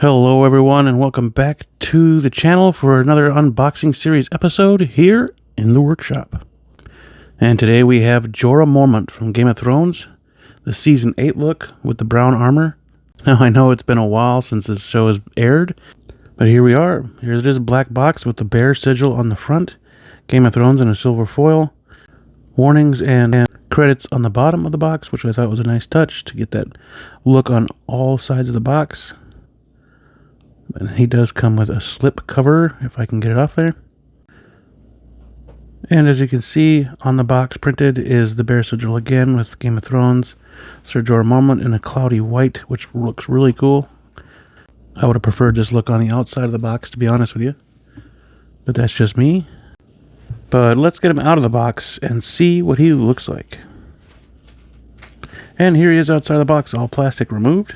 Hello everyone and welcome back to the channel for another unboxing series episode here in the workshop. And today we have Jorah Mormont from Game of Thrones, the Season 8 look with the brown armor. Now I know it's been a while since this show has aired, but here we are. Here it is, a black box with the bear sigil on the front, Game of Thrones in a silver foil, warnings and credits on the bottom of the box, which I thought was a nice touch to get that look on all sides of the box. And he does come with a slip cover, if I can get it off there. And as you can see on the box printed is the bear sigil again with Game of Thrones, Sir Jorah Mormont in a cloudy white, which looks really cool. I would have preferred this look on the outside of the box, to be honest with you. But that's just me. But let's get him out of the box and see what he looks like. And here he is outside the box, all plastic removed.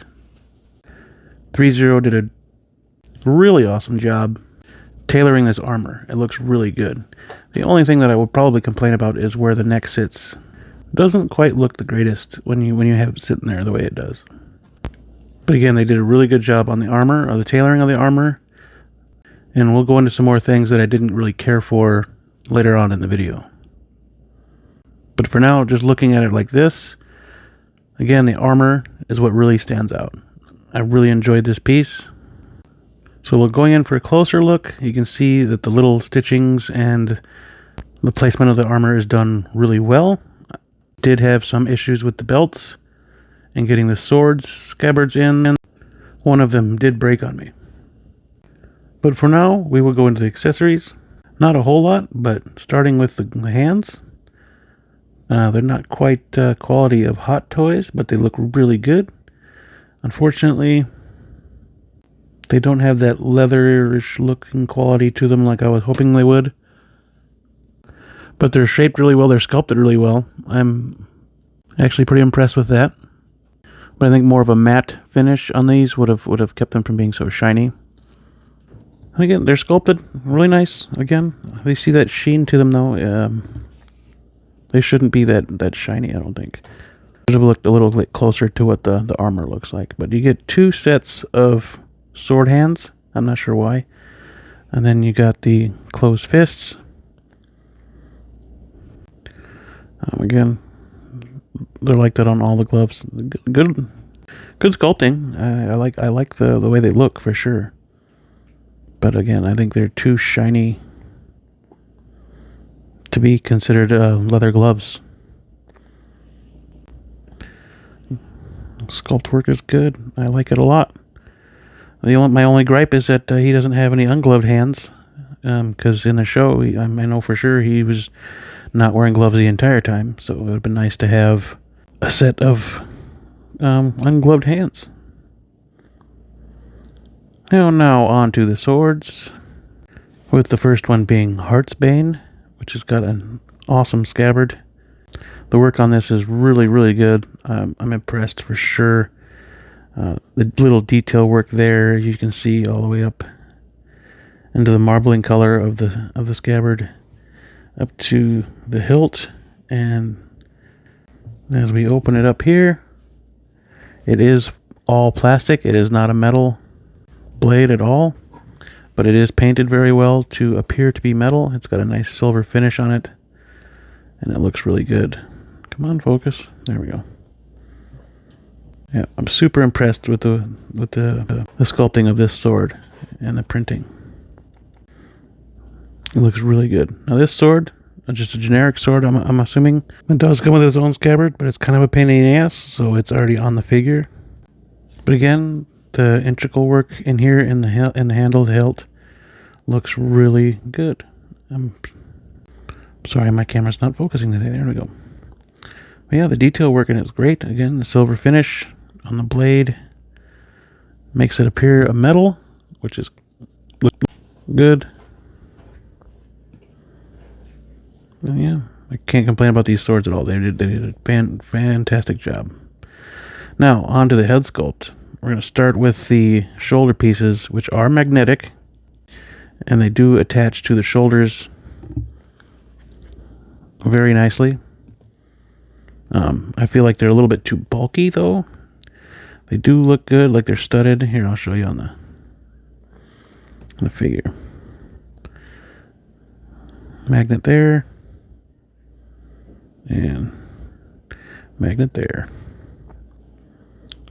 Threezero did a really awesome job tailoring this armor. It looks really good. The only thing that I would probably complain about is where the neck sits. Doesn't quite look the greatest when you have it sitting there the way it does. But again, they did a really good job on the armor, or the tailoring of the armor. And we'll go into some more things that I didn't really care for later on in the video. But for now, just looking at it like this, again, the armor is what really stands out. I really enjoyed this piece. So going in for a closer look, you can see that the little stitchings and the placement of the armor is done really well. I did have some issues with the belts and getting the swords scabbards in. One of them did break on me. But for now, we will go into the accessories. Not a whole lot, but starting with the hands. They're not quite quality of Hot Toys, but they look really good. Unfortunately, they don't have that leatherish looking quality to them like I was hoping they would. But they're shaped really well, they're sculpted really well. I'm actually pretty impressed with that. But I think more of a matte finish on these would have kept them from being so shiny. And again, they're sculpted really nice. Again, they see that sheen to them though. They shouldn't be that shiny, I don't think. Should have looked a little bit closer to what the armor looks like. But you get two sets of sword hands. I'm not sure why. And then you got the closed fists. Again, they're like that on all the gloves. Good sculpting. I like the way they look for sure. But again, I think they're too shiny to be considered leather gloves. Sculpt work is good. I like it a lot. My only gripe is that he doesn't have any ungloved hands, because in the show, I know for sure he was not wearing gloves the entire time, so it would have been nice to have a set of ungloved hands. Now on to the swords, with the first one being Heartsbane, which has got an awesome scabbard. The work on this is really, really good. I'm impressed for sure. The little detail work there, you can see all the way up into the marbling color of the scabbard, up to the hilt. And as we open it up here, it is all plastic. It is not a metal blade at all, but it is painted very well to appear to be metal. It's got a nice silver finish on it, and it looks really good. Come on, focus. There we go. Yeah, I'm super impressed with the sculpting of this sword and the printing. It looks really good. Now this sword, just a generic sword, I'm assuming it does come with its own scabbard, but it's kind of a pain in the ass, so it's already on the figure. But again, the integral work in here in the handle, the hilt, looks really good. I'm sorry, my camera's not focusing today. There we go. But yeah, the detail work in it is great. Again, the silver finish on the blade makes it appear a metal, which is good. And yeah, I can't complain about these swords at all. They did a fantastic job. Now, on to the head sculpt. We're going to start with the shoulder pieces, which are magnetic, and they do attach to the shoulders very nicely. I feel like they're a little bit too bulky, though. They do look good, like they're studded. Here, I'll show you on The figure. Magnet there. And magnet there.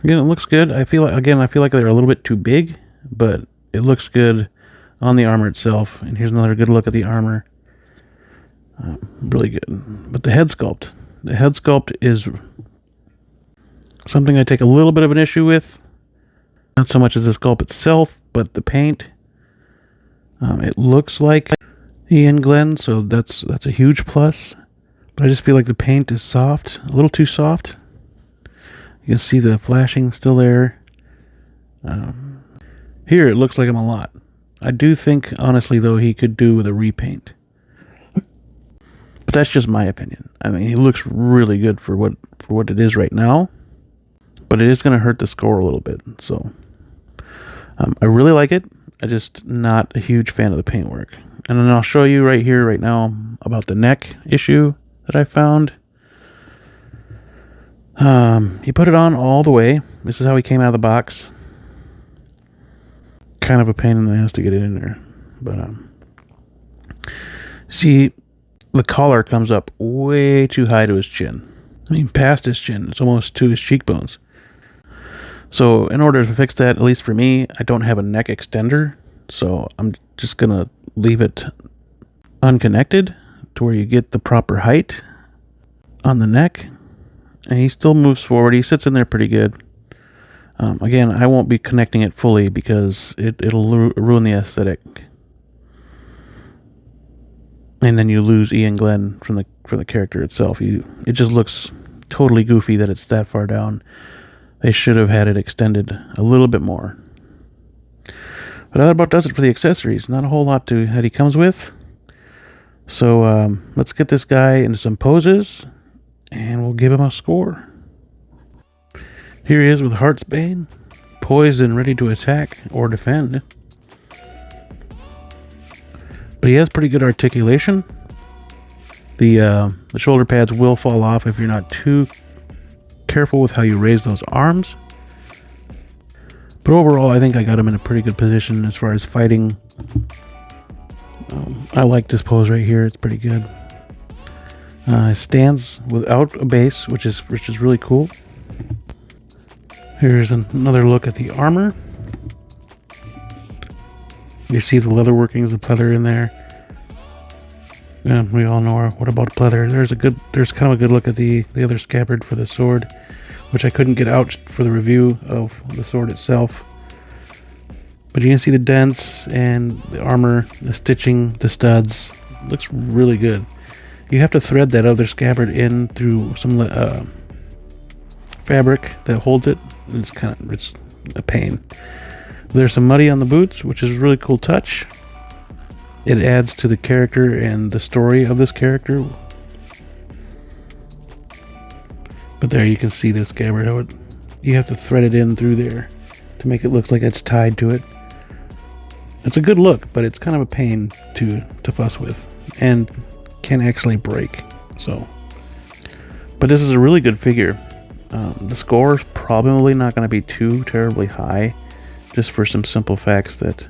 Again, it looks good. I feel like they're a little bit too big, but it looks good on the armor itself. And here's another good look at the armor. Really good. But the head sculpt. The head sculpt is something I take a little bit of an issue with. Not so much as the sculpt itself, but the paint. It looks like Ian Glenn, so that's a huge plus. But I just feel like the paint is soft, a little too soft. You can see the flashing still there. Here it looks like him a lot. I do think, honestly, though, he could do with a repaint. But that's just my opinion. I mean, he looks really good for what it is right now. But it is going to hurt the score a little bit. So I really like it. I'm just not a huge fan of the paintwork. And then I'll show you right here, right now, about the neck issue that I found. He put it on all the way. This is how he came out of the box. Kind of a pain in the ass to get it in there. But, see, the collar comes up way too high to his chin. I mean, past his chin. It's almost to his cheekbones. So, in order to fix that, at least for me, I don't have a neck extender. So, I'm just going to leave it unconnected to where you get the proper height on the neck. And he still moves forward. He sits in there pretty good. Again, I won't be connecting it fully because it'll ruin the aesthetic. And then you lose Ian Glenn from the character itself. It just looks totally goofy that it's that far down. They should have had it extended a little bit more. But that about does it for the accessories. Not a whole lot that he comes with. So let's get this guy into some poses, and we'll give him a score. Here he is with Heart's Bane, poised and ready to attack or defend. But he has pretty good articulation. The shoulder pads will fall off if you're not too careful with how you raise those arms. But overall, I think I got him in a pretty good position as far as fighting. I like this pose right here. It's pretty good. Stands without a base, which is really cool. Here's another look at the armor. You see the leather workings of pleather in there. And we all know what about pleather. There's kind of a good look at the other scabbard for the sword, which I couldn't get out for the review of the sword itself. But you can see the dents and the armor, the stitching, the studs. It looks really good. You have to thread that other scabbard in through some fabric that holds it. And it's a pain. There's some muddy on the boots, which is a really cool touch. It adds to the character and the story of this character. But there you can see the scabbard. You have to thread it in through there to make it look like it's tied to it. It's a good look, but it's kind of a pain to fuss with and can actually break. But this is a really good figure. The score is probably not going to be too terribly high, just for some simple facts that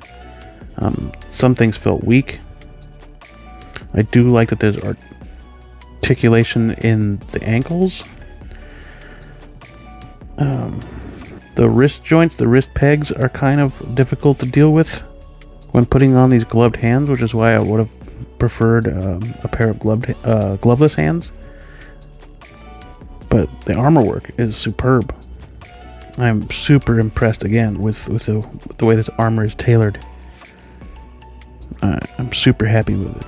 some things felt weak. I do like that there's articulation in the ankles. The wrist joints, the wrist pegs are kind of difficult to deal with when putting on these gloved hands, which is why I would have preferred a pair of gloveless hands. But the armor work is superb. I'm super impressed again with the way this armor is tailored. I'm super happy with it.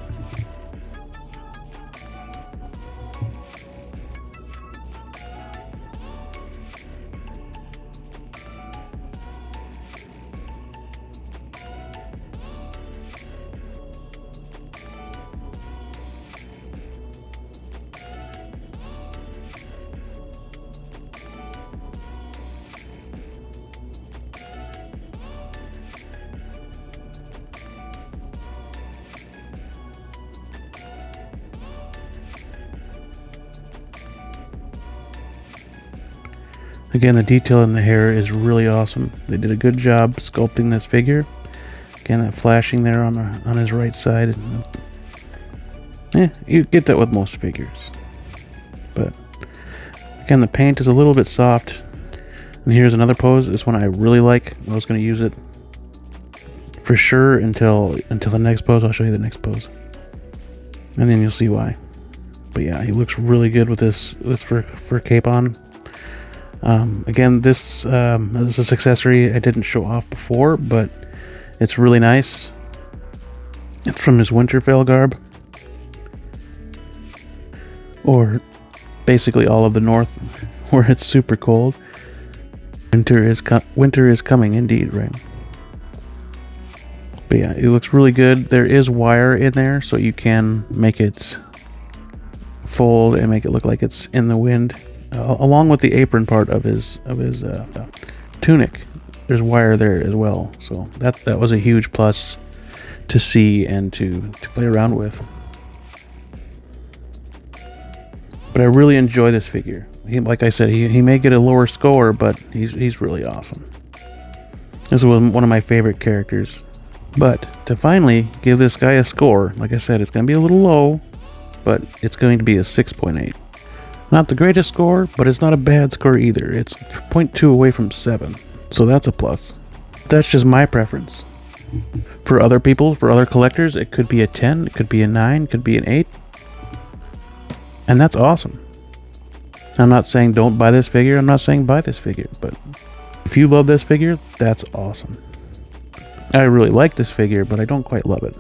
Again, the detail in the hair is really awesome. They did a good job sculpting this figure. Again, that flashing there on his right side. You get that with most figures. But again, the paint is a little bit soft. And here's another pose. This one I really like. I was going to use it for sure until the next pose. I'll show you the next pose, and then you'll see why. But yeah, he looks really good with this fur cape on. Again, this is accessory I didn't show off before, but it's really nice. It's from his Winterfell garb, or basically all of the north, where it's super cold. Winter is coming indeed, right? But yeah, it looks really good. There is wire in there, so you can make it fold and make it look like it's in the wind. Along with the apron part of his tunic, there's wire there as well. So that was a huge plus to see and to play around with. But I really enjoy this figure. Like I said, he may get a lower score, but he's really awesome. This was one of my favorite characters. But to finally give this guy a score, like I said, it's going to be a little low, but it's going to be a 6.8. Not the greatest score, but it's not a bad score either. It's 0.2 away from 7, so that's a plus. That's just my preference. For other people, for other collectors, it could be a 10, it could be a 9, it could be an 8. And that's awesome. I'm not saying don't buy this figure, I'm not saying buy this figure, but if you love this figure, that's awesome. I really like this figure, but I don't quite love it.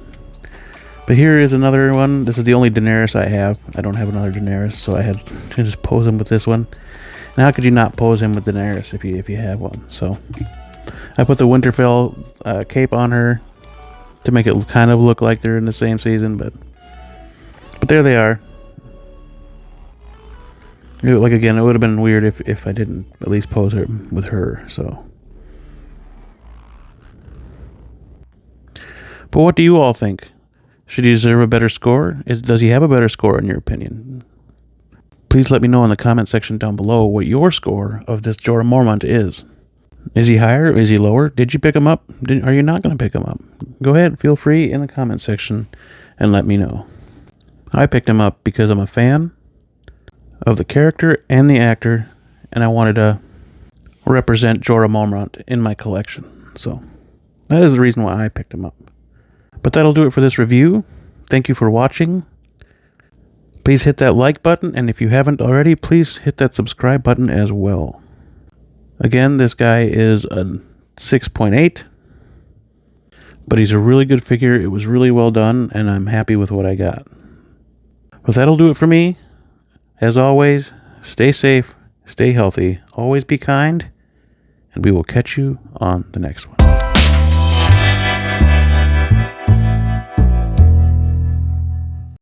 But here is another one. This is the only Daenerys I have. I don't have another Daenerys, so I had to just pose him with this one. And how could you not pose him with Daenerys if you have one? So I put the Winterfell cape on her to make it kind of look like they're in the same season, but there they are. Like again, it would have been weird if I didn't at least pose her with her. So. But what do you all think? Should he deserve a better score? Does he have a better score in your opinion? Please let me know in the comment section down below what your score of this Jorah Mormont is. Is he higher? Is he lower? Did you pick him up? Are you not going to pick him up? Go ahead, feel free in the comment section and let me know. I picked him up because I'm a fan of the character and the actor, and I wanted to represent Jorah Mormont in my collection. So that is the reason why I picked him up. But that'll do it for this review. Thank you for watching. Please hit that like button, and if you haven't already, please hit that subscribe button as well. Again, this guy is a 6.8, but he's a really good figure. It was really well done, and I'm happy with what I got. But that'll do it for me. As always, stay safe, stay healthy, always be kind, and we will catch you on the next one.